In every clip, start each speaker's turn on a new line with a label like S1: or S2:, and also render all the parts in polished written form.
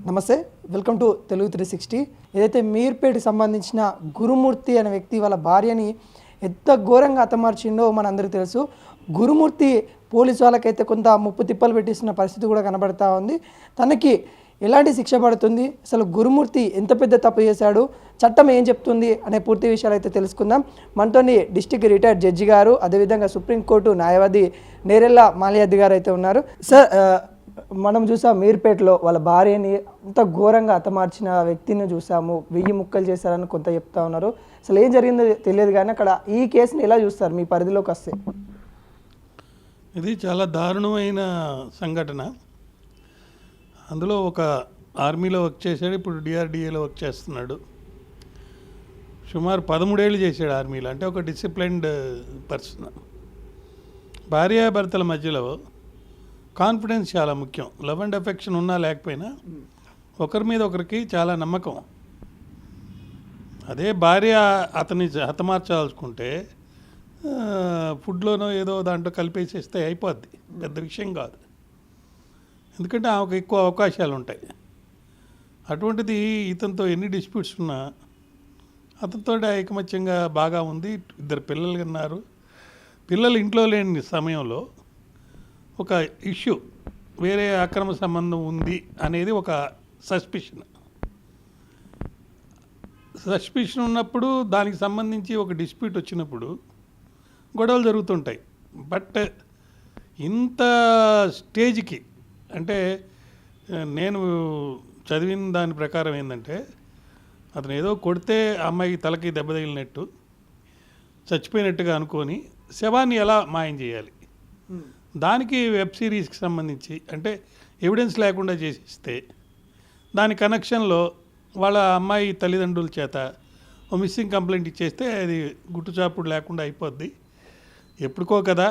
S1: నమస్తే, welcome to Telugu 360. ఏదైతే మీర్పేటకి సంబంధించిన గురుమూర్తి అనే వ్యక్తి వాళ్ళ భార్యని ఎంత ఘోరంగా హతమార్చిండో మనందరికీ తెలుసు. గురుమూర్తి పోలీసు వాళ్ళకైతే కొంత ముప్పు తిప్పలు పెట్టిస్తున్న పరిస్థితి కూడా కనబడతా ఉంది. తనకి ఎలాంటి శిక్ష పడుతుంది, అసలు గురుమూర్తి ఎంత పెద్ద తప్పు చేశాడు, చట్టం ఏం చెప్తుంది అనే పూర్తి విషయాలు అయితే తెలుసుకుందాం. మనతోని డిస్ట్రిక్ట్ రిటైర్డ్ జడ్జి గారు, అదేవిధంగా సుప్రీంకోర్టు న్యాయవాది నేరెళ్ళ మాల్యాద్రి గారు అయితే ఉన్నారు. సార్, మనం చూసాం మీర్పేటలో వాళ్ళ భార్యని అంత ఘోరంగా హతమార్చిన వ్యక్తిని చూసాము. 1000 ముక్కలు చేశారని కొంత చెప్తా ఉన్నారు. అసలు ఏం జరిగిందో తెలియదు, కానీ అక్కడ ఈ కేసుని ఎలా చూస్తారు మీ పరిధిలోకి వస్తే?
S2: ఇది చాలా దారుణమైన సంఘటన. అందులో ఒక ఆర్మీలో వర్క్ చేశాడు, ఇప్పుడు డిఆర్డిఏలో వర్క్ చేస్తున్నాడు. సుమారు 13 ఏళ్ళు చేశాడు ఆర్మీలో. అంటే ఒక డిసిప్లైన్డ్ పర్సన్. భార్యాభర్తల మధ్యలో కాన్ఫిడెన్స్ చాలా ముఖ్యం. లవ్ అండ్ అఫెక్షన్ ఉన్నా లేకపోయినా ఒకరి మీద ఒకరికి చాలా నమ్మకం. అదే భార్య అతన్ని హతమార్చాల్సుకుంటే ఫుడ్లోనో ఏదో దాంట్లో కలిపేసేస్తే అయిపోద్ది, పెద్ద విషయం కాదు. ఎందుకంటే ఆమెకు ఎక్కువ అవకాశాలు ఉంటాయి. అటువంటిది ఇతనితో ఎన్ని డిస్ప్యూట్స్ ఉన్నా అతనితో ఐకమత్యంగా బాగా ఉంది. 2 పిల్లలు ఉన్నారు. పిల్లలు ఇంట్లో లేని సమయంలో ఒక ఇష్యూ, వేరే అక్రమ సంబంధం ఉంది అనేది ఒక సస్పిషన్ ఉన్నప్పుడు, దానికి సంబంధించి ఒక డిస్ప్యూట్ వచ్చినప్పుడు గొడవలు జరుగుతుంటాయి. బట్ ఇంత స్టేజ్కి, అంటే నేను చదివిన దాని ప్రకారం ఏంటంటే, అతను ఏదో కొడితే అమ్మాయికి తలకి దెబ్బ తగిలినట్టు చచ్చిపోయినట్టుగా అనుకొని శవాన్ని ఎలా మాయం చేయాలి, దానికి వెబ్ సిరీస్కి సంబంధించి అంటే ఎవిడెన్స్ లేకుండా చేసిస్తే దాని కనెక్షన్లో వాళ్ళ అమ్మాయి తల్లిదండ్రుల చేత ఓ మిస్సింగ్ కంప్లైంట్ ఇచ్చేస్తే అది గుట్టుచాపుడు లేకుండా అయిపోద్ది. ఎప్పుడుకో కదా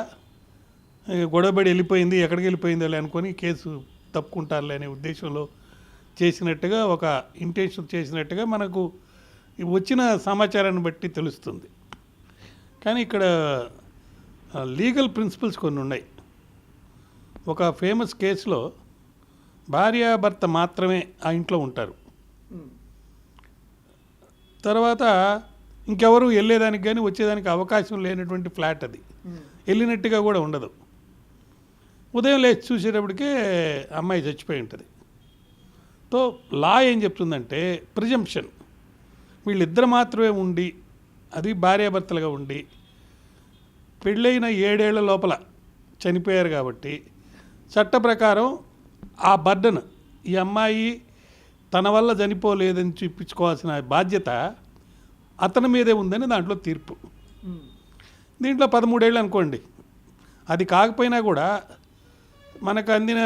S2: గొడవబడి వెళ్ళిపోయింది, ఎక్కడికి వెళ్ళిపోయిందో అనుకొని కేసు తప్పుకుంటారులే అనే ఉద్దేశంలో చేసినట్టుగా, ఒక ఇంటెన్షన్ చేసినట్టుగా మనకు వచ్చిన సమాచారాన్ని బట్టి తెలుస్తుంది. కానీ ఇక్కడ లీగల్ ప్రిన్సిపల్స్ కొన్ని ఉన్నాయి. ఒక ఫేమస్ కేసులో భార్యాభర్త మాత్రమే ఆ ఇంట్లో ఉంటారు. తర్వాత ఇంకెవరు వెళ్ళేదానికి కానీ వచ్చేదానికి అవకాశం లేనటువంటి ఫ్లాట్ అది. వెళ్ళినట్టుగా కూడా ఉండదు. ఉదయం లేచి చూసేటప్పటికే అమ్మాయి చచ్చిపోయి ఉంటుంది. సో లా ఏం చెప్తుందంటే, ప్రిజంప్షన్ వీళ్ళిద్దరు మాత్రమే ఉండి, అది భార్యాభర్తలుగా ఉండి పెళ్ళైన 7 ఏళ్ల లోపల చనిపోయారు కాబట్టి చట్ట ప్రకారం ఆ బర్డన్ ఈ అమ్మాయి తన వల్ల చనిపోలేదని చూపించుకోవాల్సిన బాధ్యత అతని మీదే ఉందని దాంట్లో తీర్పు. దీంట్లో 13 ఏళ్ళు అనుకోండి. అది కాకపోయినా కూడా మనకు అందిన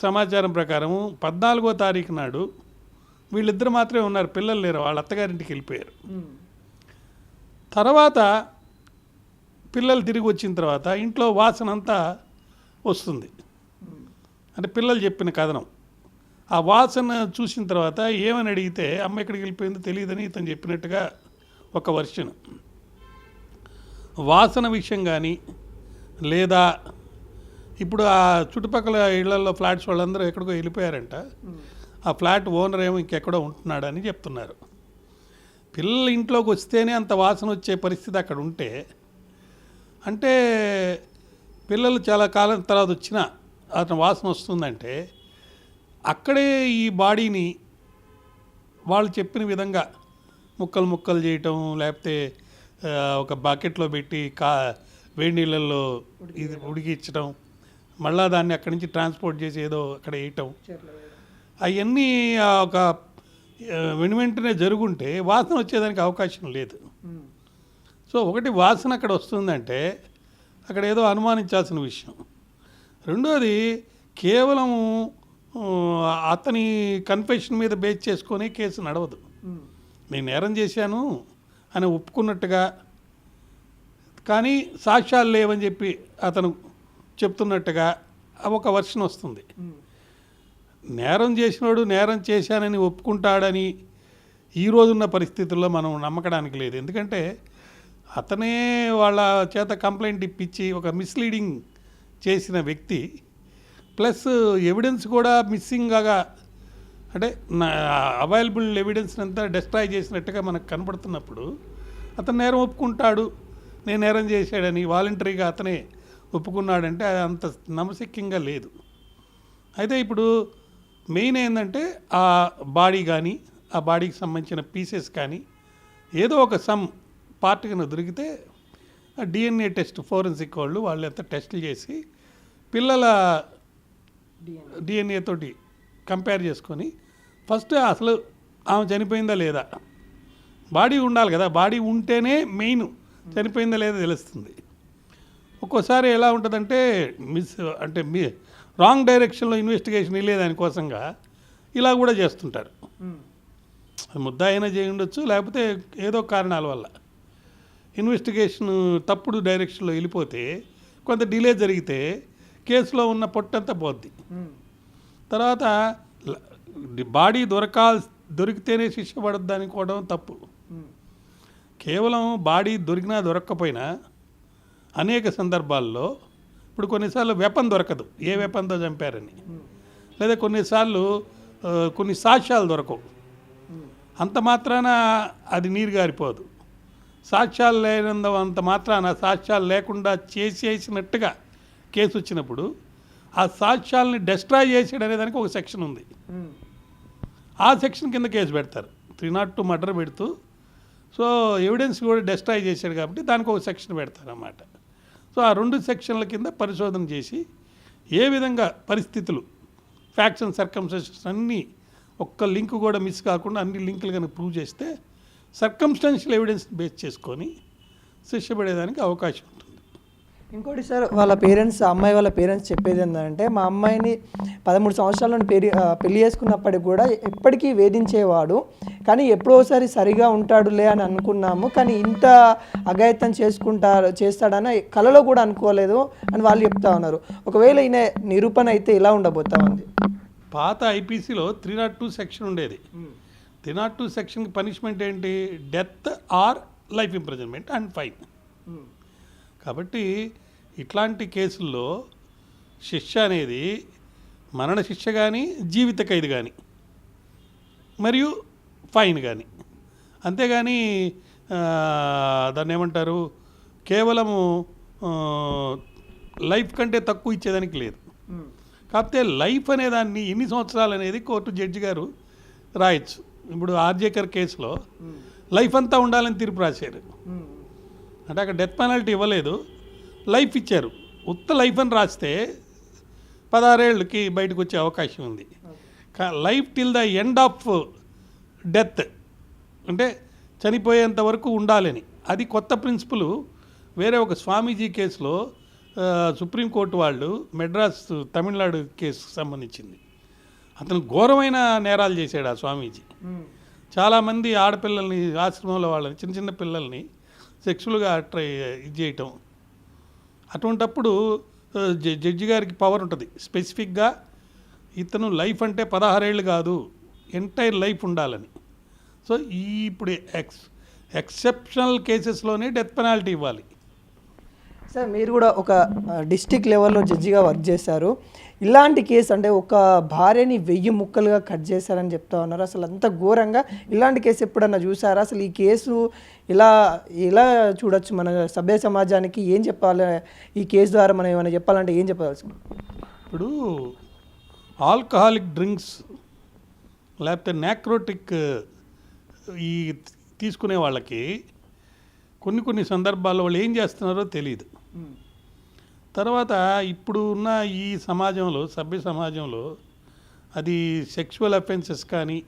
S2: సమాచారం ప్రకారం 14వ తారీఖు నాడు వీళ్ళిద్దరు మాత్రమే ఉన్నారు, పిల్లలు లేరు, వాళ్ళ అత్తగారింటికి వెళ్ళిపోయారు. తర్వాత పిల్లలు తిరిగి వచ్చిన తర్వాత ఇంట్లో వాసన అంతా వస్తుంది. అంటే పిల్లలు చెప్పిన కథనం. ఆ వాసన చూసిన తర్వాత ఏమని అడిగితే అమ్మ ఎక్కడికి వెళ్ళిపోయిందో తెలియదని ఇతను చెప్పినట్టుగా ఒక వర్షన్. వాసన విషయం కానీ, లేదా ఇప్పుడు ఆ చుట్టుపక్కల ఇళ్లలో ఫ్లాట్స్ వాళ్ళందరూ ఎక్కడికో వెళ్ళిపోయారంట, ఆ ఫ్లాట్ ఓనర్ ఏమో ఇంకెక్కడో ఉంటున్నాడని చెప్తున్నారు. పిల్లలు ఇంట్లోకి వస్తేనే అంత వాసన వచ్చే పరిస్థితి అక్కడ ఉంటే, అంటే పిల్లలు చాలా కాలం తర్వాత వచ్చినా అతను వాసన వస్తుందంటే అక్కడే ఈ బాడీని వాళ్ళు చెప్పిన విధంగా ముక్కలు ముక్కలు చేయటం, లేకపోతే ఒక బకెట్లో పెట్టి వేడి నీళ్ళల్లో ఇది ఉడికించడం, మళ్ళా దాన్ని అక్కడి నుంచి ట్రాన్స్పోర్ట్ చేసి ఏదో అక్కడ వేయటం, అవన్నీ ఒక వెంటనే జరుగుంటే వాసన వచ్చేదానికి అవకాశం లేదు. సో ఒకటి వాసన అక్కడ వస్తుందంటే అక్కడ ఏదో అనుమానించాల్సిన విషయం. రెండోది, కేవలం అతని కన్ఫెషన్ మీద బేస్ చేసుకొని కేసు నడవదు. నేను నేరం చేశాను అని ఒప్పుకున్నట్టుగా, కానీ సాక్ష్యాలు లేవని చెప్పి అతను చెప్తున్నట్టుగా ఒక వర్షన్ వస్తుంది. నేరం చేసినోడు నేరం చేశానని ఒప్పుకుంటాడని ఈ రోజున్న పరిస్థితుల్లో మనం నమ్మకడానికి లేదు. ఎందుకంటే అతనే వాళ్ళ చేత కంప్లైంట్ ఇప్పించి ఒక మిస్లీడింగ్ చేసిన వ్యక్తి, ప్లస్ ఎవిడెన్స్ కూడా మిస్సింగ్గా అంటే నా అవైలబుల్ ఎవిడెన్స్ అంతా డిస్ట్రాయ్ చేసినట్టుగా మనకు కనపడుతున్నప్పుడు అతను నేరం ఒప్పుకుంటాడు, నేను నేరం చేశాడని వాలంటరీగా అతనే ఒప్పుకున్నాడంటే అది అంత నమ్మశక్యంగా లేదు. అయితే ఇప్పుడు మెయిన్ ఏంటంటే ఆ బాడీ కానీ ఆ బాడీకి సంబంధించిన పీసెస్ కానీ ఏదో ఒక సమ్ పార్ట్ కింద దొరికితే డిఎన్ఏ టెస్ట్ ఫోరెన్సిక్ వాళ్ళు ఎంత టెస్టులు చేసి పిల్లల డిఎన్ఏ తోటి కంపేర్ చేసుకొని ఫస్ట్ అసలు ఆమె చనిపోయిందా లేదా, బాడీ ఉండాలి కదా, బాడీ ఉంటేనే మెయిన్ చనిపోయిందా లేదా తెలుస్తుంది. ఒక్కోసారి ఎలా ఉంటుందంటే అంటే రాంగ్ డైరెక్షన్లో ఇన్వెస్టిగేషన్ వెళ్ళే దానికోసంగా ఇలా కూడా చేస్తుంటారు. ముద్ద అయినా చేయి ఉండొచ్చు, లేకపోతే ఏదో కారణాల వల్ల ఇన్వెస్టిగేషన్ తప్పుడు డైరెక్షన్లో వెళ్ళిపోతే కొంత డిలే జరిగితే కేసులో ఉన్న పొట్టంతా పోద్ది. తర్వాత బాడీ దొరికితేనే శిక్ష పడద్దు అనుకోవడం తప్పు. కేవలం బాడీ దొరికినా దొరక్కపోయినా అనేక సందర్భాల్లో ఇప్పుడు కొన్నిసార్లు వెపన్ దొరకదు, ఏ వెపన్తో చంపారని, లేదా కొన్నిసార్లు కొన్ని సాక్ష్యాలు దొరకవు. అంత మాత్రాన అది నీరు గారిపోదు. సాక్ష్యాలు లేనంత మాత్రాన సాక్ష్యాలు లేకుండా చేసేసినట్టుగా కేసు వచ్చినప్పుడు ఆ సాక్ష్యాలని డిస్ట్రాయ్ చేసాడు అనేదానికి ఒక సెక్షన్ ఉంది. ఆ సెక్షన్ కింద కేసు పెడతారు. 302 మర్డర్ పెడుతూ సో ఎవిడెన్స్ కూడా డిస్ట్రాయ్ చేశాడు కాబట్టి దానికి ఒక సెక్షన్ పెడతారు అన్నమాట. సో ఆ 2 సెక్షన్ల కింద పరిశోధన చేసి ఏ విధంగా పరిస్థితులు ఫ్యాక్ట్స్ అండ్ సర్కమ్స్టాన్సెస్ అన్నీ ఒక్క లింక్ కూడా మిస్ కాకుండా అన్ని లింకులు కనుక ప్రూవ్ చేస్తే సర్కమ్స్టాన్షియల్ ఎవిడెన్స్ బేస్ చేసుకొని శిక్ష పడేదానికి అవకాశం ఉంటుంది.
S1: ఇంకోటి సార్, వాళ్ళ పేరెంట్స్, అమ్మాయి వాళ్ళ పేరెంట్స్ చెప్పేది ఏంటంటే మా అమ్మాయిని 13 సంవత్సరాల నుండి పెళ్లి చేసుకున్నప్పటికి కూడా ఎప్పటికీ వేధించేవాడు, కానీ ఎప్పుడోసారి సరిగా ఉంటాడులే అని అనుకున్నాము, కానీ ఇంత అఘాయిత్యం చేస్తాడని కలలో కూడా అనుకోలేదు అని వాళ్ళు చెప్తా ఉన్నారు. ఒకవేళ ఈయన నిరూపణ అయితే ఇలా ఉండబోతా ఉంది.
S2: పాత ఐపీసీలో 302 సెక్షన్ ఉండేది. 302 సెక్షన్కి పనిష్మెంట్ ఏంటి? Death or life imprisonment and fine. కాబట్టి ఇట్లాంటి కేసుల్లో శిక్ష అనేది మరణ శిక్ష కానీ, జీవిత ఖైదు కానీ, మరియు ఫైన్ కానీ. అంతేగాని దాన్ని ఏమంటారు, కేవలము లైఫ్ కంటే తక్కువ ఇచ్చేదానికి లేదు. కాకపోతే లైఫ్ అనేదాన్ని ఎన్ని సంవత్సరాలు అనేది కోర్టు జడ్జి గారు రాయొచ్చు. ఇప్పుడు ఆర్జేకర్ కేసులో లైఫ్ అంతా ఉండాలని తీర్పు రాశారు. అంటే అక్కడ డెత్ పెనాల్టీ ఇవ్వలేదు, లైఫ్ ఇచ్చారు. ఉత్త లైఫ్ అని రాస్తే 16 ఏళ్ళకి బయటకు వచ్చే అవకాశం ఉంది. Life till the end of death అంటే చనిపోయేంత వరకు ఉండాలని, అది కొత్త ప్రిన్సిపల్. వేరే ఒక స్వామీజీ కేసులో సుప్రీంకోర్టు వాళ్ళు మెడ్రాస్ తమిళనాడు కేసుకు సంబంధించింది. అతను ఘోరమైన నేరాలు చేశాడు ఆ స్వామీజీ. చాలామంది ఆడపిల్లల్ని, ఆశ్రమంలో వాళ్ళని, చిన్న చిన్న పిల్లల్ని సెక్సువల్గా ఇది చేయటం. అటువంటప్పుడు జడ్జి గారికి పవర్ ఉంటుంది స్పెసిఫిక్గా ఇతను లైఫ్ అంటే 16 ఏళ్ళు కాదు, ఎంటైర్ లైఫ్ ఉండాలని. సో ఇప్పుడు ఎక్సెప్షనల్ కేసెస్లోనే డెత్ పెనాల్టీ ఇవ్వాలి.
S1: సార్, మీరు కూడా ఒక డిస్ట్రిక్ట్ లెవెల్లో జడ్జిగా వర్క్ చేశారు. ఇలాంటి కేసు అంటే ఒక భార్యని 1000 ముక్కలుగా కట్ చేశారని చెప్తా ఉన్నారు. అసలు అంత ఘోరంగా ఇలాంటి కేసు ఎప్పుడన్నా చూసారా? అసలు ఈ కేసు ఇలా చూడొచ్చు? మన సభ్య సమాజానికి ఏం చెప్పాలి ఈ కేసు ద్వారా? మనం ఏమైనా చెప్పాలంటే ఏం చెప్పాల్సి?
S2: ఇప్పుడు ఆల్కహాలిక్ డ్రింక్స్ లేకపోతే నాక్రోటిక్ ఈ తీసుకునే వాళ్ళకి కొన్ని సందర్భాల్లో వాళ్ళు ఏం చేస్తున్నారో తెలియదు. తర్వాత ఇప్పుడు ఉన్న ఈ సమాజంలో, సభ్య సమాజంలో, అది సెక్షువల్ అఫెన్సెస్ కానీ,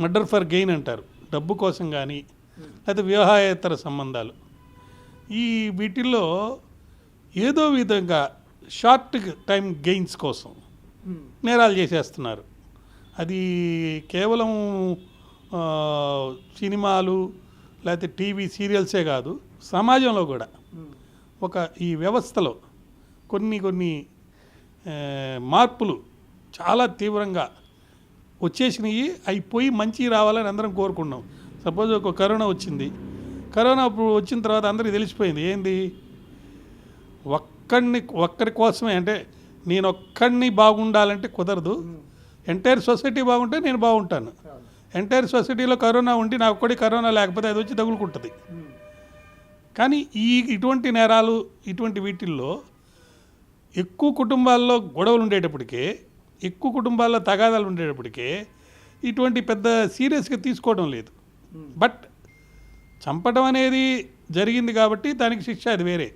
S2: మర్డర్ ఫర్ గెయిన్ అంటారు, డబ్బు కోసం కానీ, లేకపోతే వివాహేతర సంబంధాలు, ఈ వీటిల్లో ఏదో విధంగా షార్ట్ టైం గెయిన్స్ కోసం నేరాలు చేసేస్తున్నారు. అది కేవలం సినిమాలు లేకపోతే టీవీ సీరియల్సే కాదు, సమాజంలో కూడా ఒక ఈ వ్యవస్థలో కొన్ని మార్పులు చాలా తీవ్రంగా వచ్చేసినాయి. అయిపోయి మంచి రావాలని అందరం కోరుకున్నాం. సపోజ్ ఒక కరోనా వచ్చింది, కరోనా వచ్చిన తర్వాత అందరికీ తెలిసిపోయింది ఏంది, ఒక్కరి కోసమే, అంటే నేను ఒక్కడిని బాగుండాలంటే కుదరదు. ఎంటైర్ సొసైటీ బాగుంటే నేను బాగుంటాను. ఎంటైర్ సొసైటీలో కరోనా ఉండి నాకు ఒక్కడి కరోనా లేకపోతే అది వచ్చి తగులుకుంటుంది. కానీ ఇటువంటి నేరాలు ఇటువంటి వీటిల్లో ఎక్కువ కుటుంబాల్లో గొడవలు ఉండేటప్పటికే, ఎక్కువ కుటుంబాల్లో తగాదాలు ఉండేటప్పటికే ఇటువంటి పెద్ద సీరియస్గా తీసుకోవడం లేదు. బట్ చంపడం అనేది జరిగింది కాబట్టి దానికి శిక్ష అది వేరే.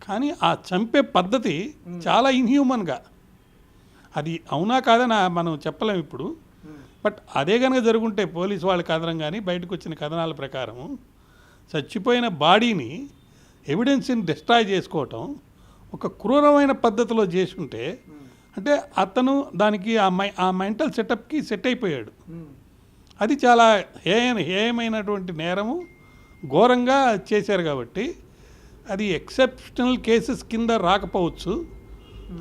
S2: కానీ ఆ చంపే పద్ధతి చాలా ఇన్హ్యూమన్గా, అది అవునా కాదని మనం చెప్పలేము ఇప్పుడు. బట్ అదే కనుక జరుగుంటే పోలీసు వాళ్ళ కథనం కానీ బయటకు వచ్చిన కథనాల ప్రకారం చచ్చిపోయిన బాడీని ఎవిడెన్స్ని డిస్ట్రాయ్ చేసుకోవటం ఒక క్రూరమైన పద్ధతిలో చేసుంటే, అంటే అతను దానికి ఆ మెంటల్ సెటప్కి సెట్ అయిపోయాడు. అది చాలా హేయమైనటువంటి నేరము, ఘోరంగా చేశారు. కాబట్టి అది ఎక్సెప్షనల్ కేసెస్ కింద రాకపోవచ్చు.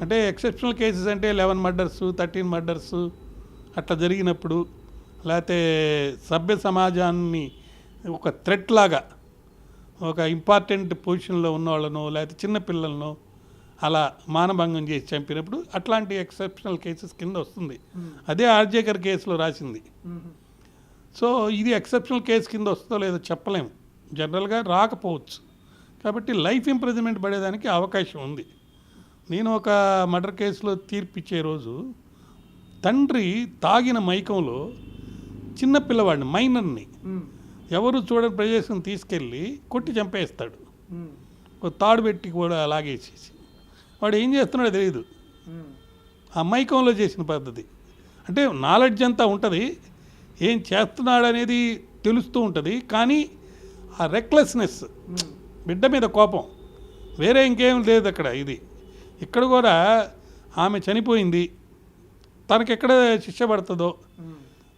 S2: అంటే ఎక్సెప్షనల్ కేసెస్ అంటే 11 మర్డర్స్ 13 మర్డర్స్ అట్లా జరిగినప్పుడు, లేకపోతే సభ్య సమాజాన్ని ఒక థ్రెట్ లాగా ఒక ఇంపార్టెంట్ పొజిషన్లో ఉన్న వాళ్ళను లేకపోతే చిన్నపిల్లలను అలా మానభంగం చేసి చంపినప్పుడు అట్లాంటి ఎక్సెప్షనల్ కేసెస్ కింద వస్తుంది. అదే ఆర్జేకర్ కేసులో రాసింది. సో ఇది ఎక్సెప్షనల్ కేసు కింద వస్తుందో లేదో చెప్పలేము, జనరల్గా రాకపోవచ్చు. కాబట్టి లైఫ్ ఇంప్రిజన్మెంట్ పడేదానికి అవకాశం ఉంది. నేను ఒక మర్డర్ కేసులో తీర్పిచ్చే రోజు తండ్రి తాగిన మైకంలో చిన్న పిల్లవాడిని, మైనర్ని, ఎవరు చూడని ప్రదేశం తీసుకెళ్ళి కొట్టి చంపేస్తాడు. ఒక తాడు పెట్టి కూడా లాగేసేసి. వాడు ఏం చేస్తున్నాడో తెలియదు. ఆ మైకంలో చేసిన పద్ధతి అంటే నాలెడ్జ్ అంతా ఉంటుంది, ఏం చేస్తున్నాడు అనేది తెలుస్తూ ఉంటుంది. కానీ ఆ రెక్లెస్నెస్, బిడ్డ మీద కోపం, వేరే ఇంకేం లేదు అక్కడ. ఇక్కడ కూడా ఆమె చనిపోయింది, తనకెక్కడ శిక్ష పడుతుందో.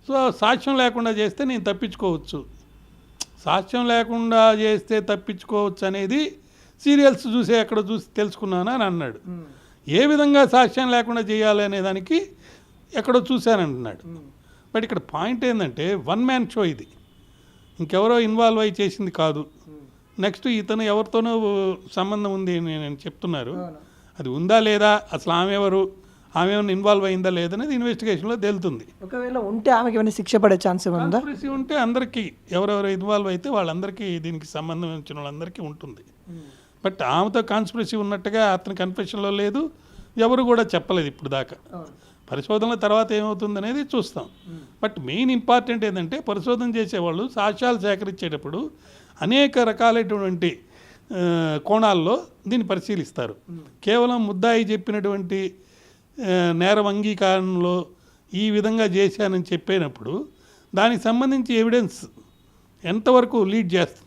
S2: సో సాక్ష్యం లేకుండా చేస్తే నేను తప్పించుకోవచ్చు, సాక్ష్యం లేకుండా చేస్తే తప్పించుకోవచ్చు అనేది సీరియల్స్ చూసి తెలుసుకున్నాను అని అన్నాడు. ఏ విధంగా సాక్ష్యం లేకుండా చేయాలి అనే దానికి ఎక్కడో చూశానంటున్నాడు. బట్ ఇక్కడ పాయింట్ ఏంటంటే వన్ మ్యాన్ షో ఇది, ఇంకెవరో ఇన్వాల్వ్ అయ్యి చేసింది కాదు. నెక్స్ట్ ఇతను ఎవరితోనో సంబంధం ఉంది నేను చెప్తున్నారు, అది ఉందా లేదా, అసలు ఆమె ఎవరు, ఆమె ఏమైనా ఇన్వాల్వ్ అయిందా లేదనేది ఇన్వెస్టిగేషన్లో తేలుతుంది.
S1: ఒకవేళ ఉంటే ఆమెకి ఏమైనా శిక్ష పడే ఛాన్స్ ఉందా?
S2: ఉంటే అందరికీ ఎవరెవరు ఇన్వాల్వ్ అయితే వాళ్ళందరికీ, దీనికి సంబంధం వచ్చిన వాళ్ళందరికీ ఉంటుంది. బట్ ఆమెతో కాన్స్పిరసీ ఉన్నట్టుగా అతని కన్ఫెషన్లో లేదు, ఎవరు కూడా చెప్పలేదు ఇప్పుడు దాకా. పరిశోధనల తర్వాత ఏమవుతుంది అనేది చూస్తాం. బట్ మెయిన్ ఇంపార్టెంట్ ఏంటంటే పరిశోధన చేసేవాళ్ళు సాక్ష్యాలు సేకరించేటప్పుడు అనేక రకాలైనటువంటి కోణాల్లో దీన్ని పరిశీలిస్తారు. కేవలం ముద్దాయి చెప్పినటువంటి నేరం అంగీకారంలో ఈ విధంగా చేశానని చెప్పినప్పుడు దానికి సంబంధించి ఎవిడెన్స్ ఎంతవరకు లీడ్ చేస్తుంది.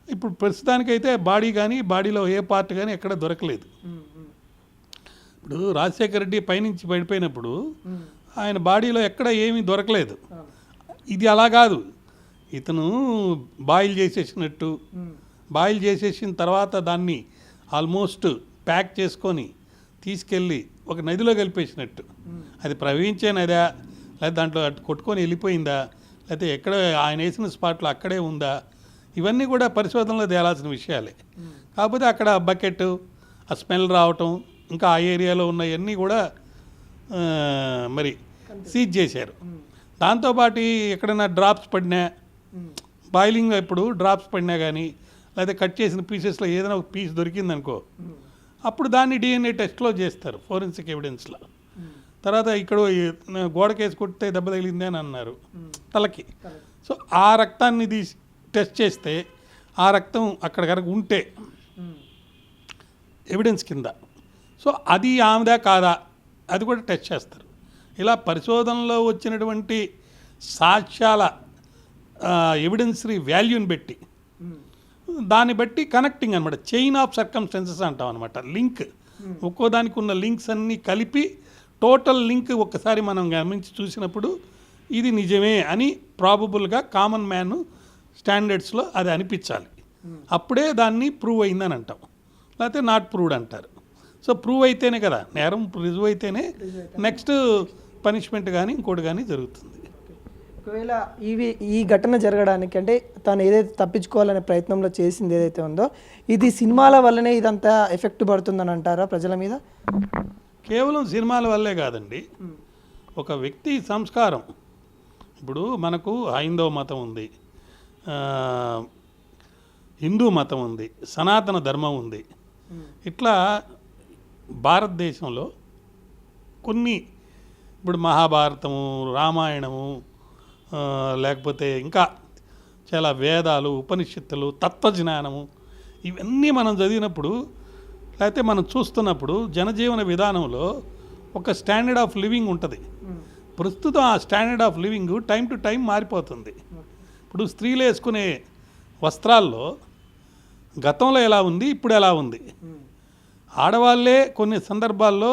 S2: ఇప్పుడు ప్రస్తుతానికైతే బాడీ కానీ బాడీలో ఏ పార్ట్ కానీ ఎక్కడ దొరకలేదు. ఇప్పుడు రాజశేఖర రెడ్డి పైనుంచి పడిపోయినప్పుడు ఆయన బాడీలో ఎక్కడ ఏమీ దొరకలేదు. ఇది అలా కాదు, ఇతను బాయిల్ చేసేసినట్టు, బాయిల్ చేసేసిన తర్వాత దాన్ని ఆల్మోస్ట్ ప్యాక్ చేసుకొని తీసుకెళ్ళి ఒక నదిలో కలిపేసినట్టు, అది ప్రవహించే నదా లేదా దాంట్లో కొట్టుకొని వెళ్ళిపోయిందా లేకపోతే ఎక్కడ ఆయన వేసిన స్పాట్లో అక్కడే ఉందా, ఇవన్నీ కూడా పరిశోధనలో తేలాల్సిన విషయాలే. కాకపోతే అక్కడ బకెట్, ఆ స్మెల్ రావటం, ఇంకా ఆ ఏరియాలో ఉన్నవన్నీ కూడా మరి సీజ్ చేశారు. దాంతోపాటు ఎక్కడైనా డ్రాప్స్ పడినా, బాయిలింగ్ ఇప్పుడు డ్రాప్స్ పడినా కానీ లేకపోతే కట్ చేసిన పీసెస్లో ఏదైనా ఒక పీస్ దొరికిందనుకో, అప్పుడు దాన్ని DNA టెస్ట్లో చేస్తారు, ఫోరెన్సిక్ ఎవిడెన్స్లో. తర్వాత ఇక్కడ గోడకేసి కొడితే దెబ్బ తగిలింది అని అన్నారు తలకి. సో ఆ రక్తాన్ని తీసి టెస్ట్ చేస్తే ఆ రక్తం అక్కడ కనుక ఉంటే ఎవిడెన్స్ కింద, సో అది ఆమెదా కాదా అది కూడా టెస్ట్ చేస్తారు. ఇలా పరిశోధనలో వచ్చినటువంటి సాక్ష్యాల ఎవిడెన్సరీ వాల్యూని బట్టి, దాన్ని బట్టి కనెక్టింగ్ అనమాట, చైన్ ఆఫ్ సర్కమ్స్టెన్సెస్ అంటాం అనమాట. లింక్, ఒక్కో దానికి ఉన్న లింక్స్ అన్నీ కలిపి టోటల్ లింక్ ఒక్కసారి మనం గమనించి చూసినప్పుడు ఇది నిజమే అని ప్రాబబుల్గా కామన్ మ్యాన్ స్టాండర్డ్స్లో అది అనిపించాలి. అప్పుడే దాన్ని ప్రూవ్ అయిందని అంటాం, లేకపోతే నాట్ ప్రూవ్డ్ అంటారు. సో ప్రూవ్ అయితేనే కదా నేరం, రుజువు అయితేనే నెక్స్ట్ పనిష్మెంట్ కానీ ఇంకోటి కానీ జరుగుతుంది.
S1: ఒకవేళ ఈ ఘటన జరగడానికి అంటే తను ఏదైతే తప్పించుకోవాలనే ప్రయత్నంలో చేసింది ఏదైతే ఉందో ఇది సినిమాల వల్లనే ఇదంతా ఎఫెక్ట్ పడుతుందని అంటారా ప్రజల మీద?
S2: కేవలం సినిమాల వల్లే కాదండి, ఒక వ్యక్తి సంస్కారం. ఇప్పుడు మనకు హైందవ మతం ఉంది, హిందూ మతం ఉంది, సనాతన ధర్మం ఉంది. ఇట్లా భారతదేశంలో కొన్ని ఇప్పుడు మహాభారతము, రామాయణము, లేకపోతే ఇంకా చాలా వేదాలు, ఉపనిషత్తులు, తత్వజ్ఞానము ఇవన్నీ మనం చదివినప్పుడు లేకపోతే మనం చూస్తున్నప్పుడు జనజీవన విధానంలో ఒక స్టాండర్డ్ ఆఫ్ లివింగ్ ఉంటుంది. ప్రస్తుతం ఆ standard of living time to time మారిపోతుంది. ఇప్పుడు స్త్రీలు వేసుకునే వస్త్రాల్లో గతంలో ఎలా ఉంది, ఇప్పుడు ఎలా ఉంది. ఆడవాళ్ళే కొన్ని సందర్భాల్లో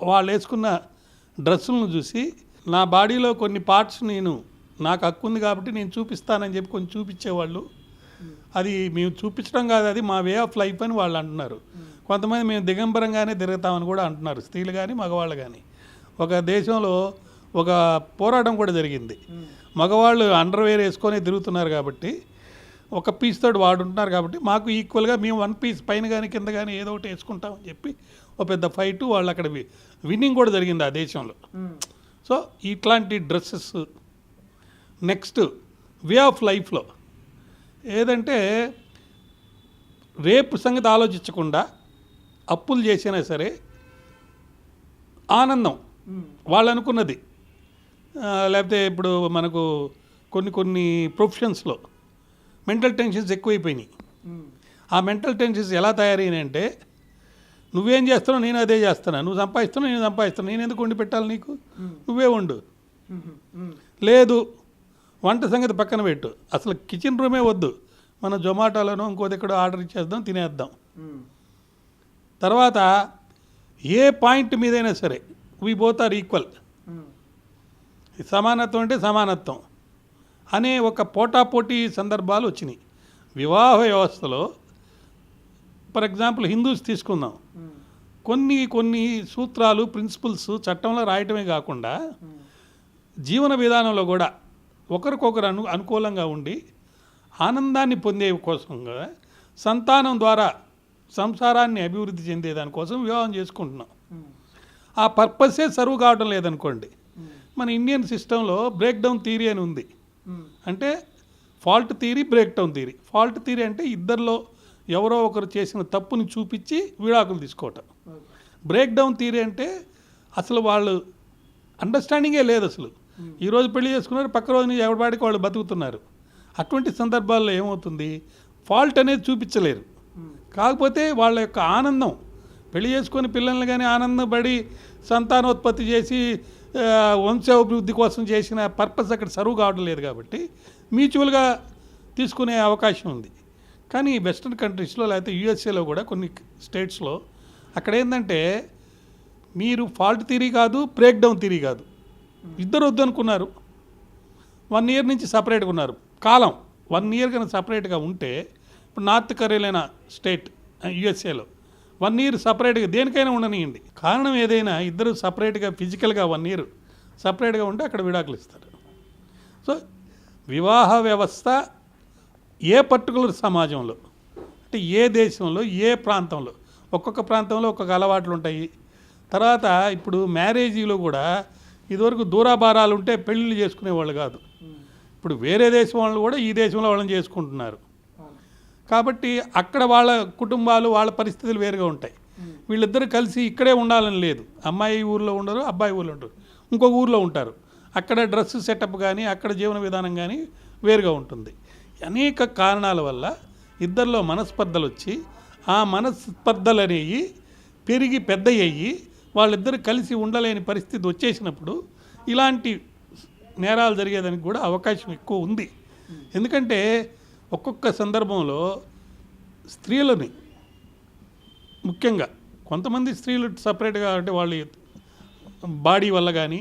S2: వాళ్ళు వేసుకున్న డ్రెస్సులను చూసి నా బాడీలో కొన్ని పార్ట్స్ నాకు హక్కు ఉంది కాబట్టి నేను చూపిస్తానని చెప్పి కొంచెం చూపించేవాళ్ళు. అది మేము చూపించడం కాదు, అది మా వే ఆఫ్ లైఫ్ అని వాళ్ళు అంటున్నారు. కొంతమంది మేము దిగంబరంగానే తిరుగుతామని కూడా అంటున్నారు, స్త్రీలు కానీ మగవాళ్ళు కానీ. ఒక దేశంలో ఒక పోరాటం కూడా జరిగింది, మగవాళ్ళు అండర్వేర్ వేసుకొని తిరుగుతున్నారు కాబట్టి ఒక పీస్ తోటి వాడుంటున్నారు కాబట్టి మాకు ఈక్వల్గా మేము 1 పీస్ పైన కానీ కింద కానీ ఏదో ఒకటి వేసుకుంటామని చెప్పి ఒక పెద్ద ఫైట్ వాళ్ళు అక్కడ విన్నింగ్ కూడా జరిగింది ఆ దేశంలో. సో ఇట్లాంటి డ్రెస్సెస్ నెక్స్ట్ వే ఆఫ్ లైఫ్లో ఏదంటే రేపు సంగతి ఆలోచించకుండా అప్పులు చేసినా సరే ఆనందం వాళ్ళు అనుకున్నది. లేకపోతే ఇప్పుడు మనకు కొన్ని ప్రొఫెషన్స్లో మెంటల్ టెన్షన్స్ ఎక్కువైపోయినాయి. ఆ మెంటల్ టెన్షన్స్ ఎలా తయారైనాయంటే నువ్వేం చేస్తున్నావు నేను అదే చేస్తున్నా, నువ్వు సంపాదిస్తున్నావు నేను సంపాదిస్తున్నాను, నేను ఎందుకు వండి పెట్టాలి నీకు, నువ్వే వండు. లేదు వంట సంగతి పక్కన పెట్టు, అసలు కిచెన్ రూమే వద్దు, మనం జొమాటోలోనో ఇంకో దగ్గర ఆర్డర్ ఇచ్చేద్దాం తినేద్దాం. తర్వాత ఏ పాయింట్ మీదైనా సరే వీ బోత్ ఆర్ ఈక్వల్, సమానత్వం అంటే సమానత్వం అనే ఒక పోటాపోటీ సందర్భాలు వచ్చినాయి వివాహ వ్యవస్థలో. ఫర్ ఎగ్జాంపుల్ హిందూస్ తీసుకుందాం, కొన్ని సూత్రాలు ప్రిన్సిపల్స్ చట్టంలో రాయటమే కాకుండా జీవన విధానంలో కూడా ఒకరికొకరు అనుకూలంగా ఉండి ఆనందాన్ని పొందే కోసంగా సంతానం ద్వారా సంసారాన్ని అభివృద్ధి చెందేదానికోసం వివాహం చేసుకుంటున్నాం. ఆ పర్పసే సర్వ్ కావడం లేదనుకోండి. మన ఇండియన్ సిస్టంలో బ్రేక్ డౌన్ థియరీ అని ఉంది. అంటే fault theory, break down theory. Fault theory అంటే ఇద్దరిలో ఎవరో ఒకరు చేసిన తప్పుని చూపించి విడాకులు తీసుకోవటం. బ్రేక్ డౌన్ థియరీ అంటే అసలు వాళ్ళు అండర్స్టాండింగే లేదు. అసలు ఈరోజు పెళ్లి చేసుకున్నారు, పక్క రోజు నుంచి ఎవరిపాటికి వాళ్ళు బతుకుతున్నారు. అటువంటి సందర్భాల్లో ఏమవుతుంది, ఫాల్ట్ అనేది చూపించలేరు. కాకపోతే వాళ్ళ యొక్క ఆనందం, పెళ్లి చేసుకొని పిల్లల్ని కానీ ఆనందపడి సంతానోత్పత్తి చేసి వంశాభివృద్ధి కోసం చేసిన పర్పస్ అక్కడ సర్వ్ కావడం లేదు కాబట్టి మ్యూచువల్గా తీసుకునే అవకాశం ఉంది. కానీ వెస్ట్రన్ కంట్రీస్లో లేకపోతే యూఎస్ఏలో కూడా కొన్ని స్టేట్స్లో అక్కడ ఏంటంటే మీరు ఫాల్ట్ థియరీ కాదు, బ్రేక్ డౌన్ థియరీ కాదు, ఇద్దరు వద్దనుకున్నారు, 1 ఇయర్ నుంచి సపరేట్గా ఉన్నారు. కాలం 1 ఇయర్ కనుక సపరేట్గా ఉంటే, ఇప్పుడు నార్త్ కరోలినా స్టేట్ యూఎస్ఏలో 1 ఇయర్ సపరేట్గా దేనికైనా ఉండనియండి, కారణం ఏదైనా ఇద్దరు సపరేట్గా ఫిజికల్గా 1 ఇయర్ సపరేట్గా ఉంటే అక్కడ విడాకులు ఇస్తారు. సో వివాహ వ్యవస్థ ఏ పర్టికులర్ సమాజంలో అంటే ఏ దేశంలో ఏ ప్రాంతంలో ఒక్కొక్క ప్రాంతంలో ఒక్కొక్క అలవాట్లు ఉంటాయి. తర్వాత ఇప్పుడు మ్యారేజీలో కూడా ఇదివరకు దూరాభారాలు ఉంటే పెళ్ళిళ్ళు చేసుకునేవాళ్ళు కాదు, ఇప్పుడు వేరే దేశం వాళ్ళు కూడా ఈ దేశంలో వాళ్ళని చేసుకుంటున్నారు. కాబట్టి అక్కడ వాళ్ళ కుటుంబాలు వాళ్ళ పరిస్థితులు వేరుగా ఉంటాయి. వీళ్ళిద్దరూ కలిసి ఇక్కడే ఉండాలని లేదు, అమ్మాయి ఊర్లో ఉండరు, అబ్బాయి ఊర్లో ఉంటారు, ఇంకొక ఊర్లో ఉంటారు. అక్కడ డ్రెస్ సెటప్ కానీ అక్కడ జీవన విధానం కానీ వేరుగా ఉంటుంది. అనేక కారణాల వల్ల ఇద్దరిలో మనస్పర్ధలు వచ్చి ఆ మనస్పర్ధలు అనేవి పెరిగి పెద్ద అయ్యి వాళ్ళిద్దరు కలిసి ఉండలేని పరిస్థితి వచ్చేసినప్పుడు ఇలాంటి నేరాలు జరిగేదానికి కూడా అవకాశం ఎక్కువ ఉంది. ఎందుకంటే ఒక్కొక్క సందర్భంలో స్త్రీలని ముఖ్యంగా కొంతమంది స్త్రీలు సపరేట్గా అంటే వాళ్ళ బాడీ వల్ల కానీ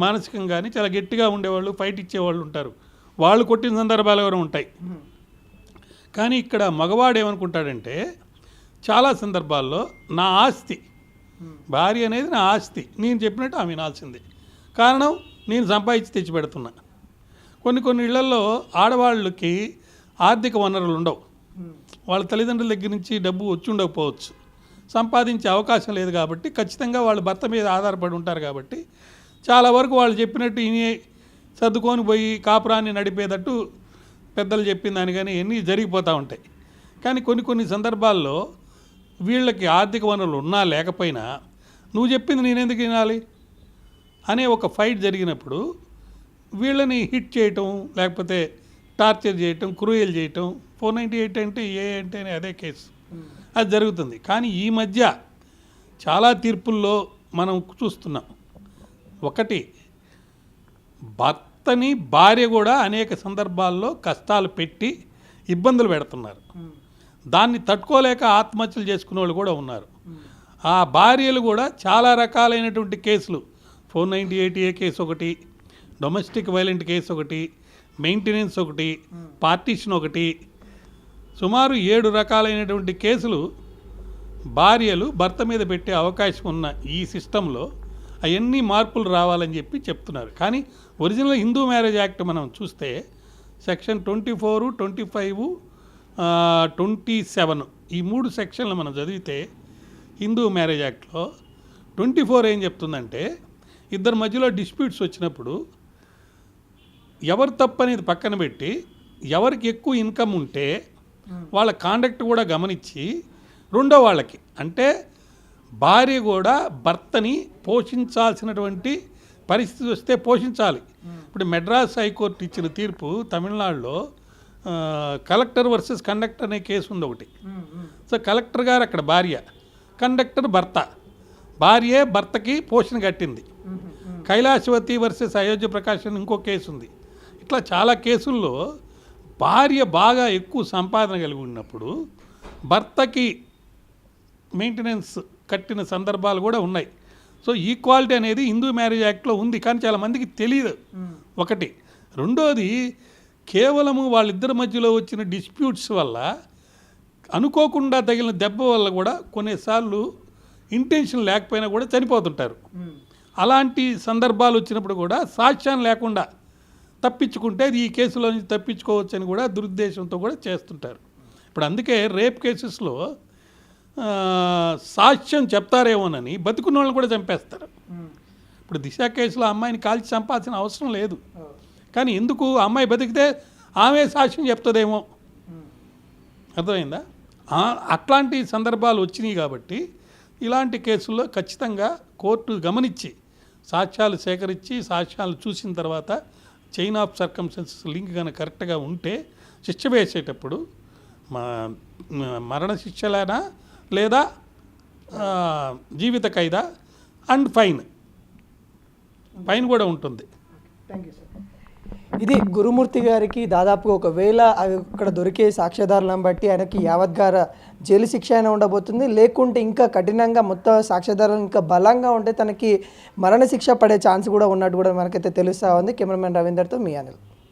S2: మానసికంగా కానీ చాలా గట్టిగా ఉండేవాళ్ళు, ఫైట్ ఇచ్చేవాళ్ళు ఉంటారు, వాళ్ళు కొట్టిన సందర్భాలు కూడా ఉంటాయి. కానీ ఇక్కడ మగవాడు ఏమనుకుంటాడంటే చాలా సందర్భాల్లో నా ఆస్తి, భార్య అనేది నా ఆస్తి, నేను చెప్పినట్టు ఆమె వినాల్సిందే, కారణం నేను సంపాదించి తెచ్చి పెడుతున్నా. కొన్ని ఇళ్లలో ఆడవాళ్ళకి ఆర్థిక వనరులు ఉండవు, వాళ్ళ తల్లిదండ్రుల దగ్గర నుంచి డబ్బు వచ్చి ఉండకపోవచ్చు, సంపాదించే అవకాశం లేదు కాబట్టి ఖచ్చితంగా వాళ్ళు భర్త మీద ఆధారపడి ఉంటారు కాబట్టి చాలా వరకు వాళ్ళు చెప్పినట్టు ఇని సర్దుకొని పోయి కాపురాన్ని నడిపేటట్టు పెద్దలు చెప్పిన దాని కానీ ఎన్ని జరిగిపోతూ ఉంటాయి. కానీ కొన్ని సందర్భాల్లో వీళ్ళకి ఆర్థిక వనరులు ఉన్నా లేకపోయినా నువ్వు చెప్పింది నేనెందుకు వినాలి అనే ఒక ఫైట్ జరిగినప్పుడు వీళ్ళని హిట్ చేయటం, లేకపోతే టార్చర్ చేయటం, క్రూయల్ చేయటం, 498 అంటే అంటేనే అదే కేసు, అది జరుగుతుంది. కానీ ఈ మధ్య చాలా తీర్పుల్లో మనం చూస్తున్నాం, ఒకటి భర్తని భార్య కూడా అనేక సందర్భాల్లో కష్టాలు పెట్టి ఇబ్బందులు పెడుతున్నారు, దాన్ని తట్టుకోలేక ఆత్మహత్యలు చేసుకునే వాళ్ళు కూడా ఉన్నారు. ఆ భార్యలు కూడా చాలా రకాలైనటువంటి కేసులు, 498A కేసు ఒకటి, డొమెస్టిక్ వైలెంట్ కేసు ఒకటి, మెయింటెనెన్స్ ఒకటి, పార్టీషన్ ఒకటి, సుమారు 7 రకాలైనటువంటి కేసులు భార్యలు భర్త మీద పెట్టే అవకాశం ఉన్న ఈ సిస్టంలో అవన్నీ మార్పులు రావాలని చెప్పి చెప్తున్నారు. కానీ ఒరిజినల్ హిందూ మ్యారేజ్ యాక్ట్ మనం చూస్తే సెక్షన్ 24, 25, 27 ఈ 3 సెక్షన్లు మనం చదివితే హిందూ మ్యారేజ్ యాక్ట్లో 24 ఏం చెప్తుందంటే, ఇద్దరి మధ్యలో డిస్ప్యూట్స్ వచ్చినప్పుడు ఎవరు తప్పు అనేది పక్కన పెట్టి ఎవరికి ఎక్కువ ఇన్కమ్ ఉంటే వాళ్ళ కాండక్ట్ కూడా గమనించి రెండో వాళ్ళకి, అంటే భార్య కూడా భర్తని పోషించాల్సినటువంటి పరిస్థితి వస్తే పోషించాలి. ఇప్పుడు మెడ్రాస్ హైకోర్టు ఇచ్చిన తీర్పు తమిళనాడులో కలెక్టర్ వర్సెస్ కండక్టర్ అనే కేసు ఉంది ఒకటి. సో కలెక్టర్ గారు అక్కడ భార్య, కండక్టర్ భర్త, భార్యే భర్తకి పోషణ కట్టింది. కైలాసవతి వర్సెస్ అయోధ్య ప్రకాష్ అని ఇంకో కేసు ఉంది. ఇట్లా చాలా కేసుల్లో భార్య బాగా ఎక్కువ సంపాదన కలిగి ఉన్నప్పుడు భర్తకి మెయింటెనెన్స్ కట్టిన సందర్భాలు కూడా ఉన్నాయి. సో ఈక్వాలిటీ అనేది హిందూ మ్యారేజ్ యాక్ట్లో ఉంది, కానీ చాలామందికి తెలియదు ఒకటి. రెండోది, కేవలము వాళ్ళిద్దరి మధ్యలో వచ్చిన డిస్ప్యూట్స్ వల్ల అనుకోకుండా తగిలిన దెబ్బ వల్ల కూడా కొన్నిసార్లు ఇంటెన్షన్ లేకపోయినా కూడా చనిపోతుంటారు. అలాంటి సందర్భాలు వచ్చినప్పుడు కూడా సాక్ష్యం లేకుండా తప్పించుకుంటే ఈ కేసులో నుంచి తప్పించుకోవచ్చు అని కూడా దురుద్దేశంతో కూడా చేస్తుంటారు. ఇప్పుడు అందుకే రేప్ కేసెస్లో సాక్ష్యం చెప్తారేమోనని బతుకున్న వాళ్ళని కూడా చంపేస్తారు. ఇప్పుడు దిశ కేసులో అమ్మాయిని కాల్చి చంపాల్సిన అవసరం లేదు, కానీ ఎందుకు అమ్మాయి బతికితే ఆమె సాక్ష్యం చెప్తుందేమో, అర్థమైందా? అట్లాంటి సందర్భాలు వచ్చినాయి కాబట్టి ఇలాంటి కేసుల్లో ఖచ్చితంగా కోర్టు గమనించి సాక్ష్యాలు సేకరించి సాక్ష్యాలు చూసిన తర్వాత చైన్ ఆఫ్ సర్కమ్స్టెన్సెస్ లింక్ కానీ కరెక్ట్గా ఉంటే శిక్ష వేసేటప్పుడు మరణ శిక్షలేనా లేదా జీవిత ఖైదా అండ్ ఫైన్ కూడా ఉంటుంది.
S1: Thank you sir. ఇది గురుమూర్తి గారికి దాదాపుగా ఒకవేళ అక్కడ దొరికే సాక్ష్యాధారాలను బట్టి ఆయనకి యావద్గార జైలు శిక్ష అయినా ఉండబోతుంది, లేకుంటే ఇంకా కఠినంగా మొత్తం సాక్ష్యాధారాలు ఇంకా బలంగా ఉంటే తనకి మరణ శిక్ష పడే ఛాన్స్ కూడా ఉన్నట్టు కూడా మనకైతే తెలుస్తూ ఉంది. కెమెరామెన్ రవీందర్తో మీ అనిల్.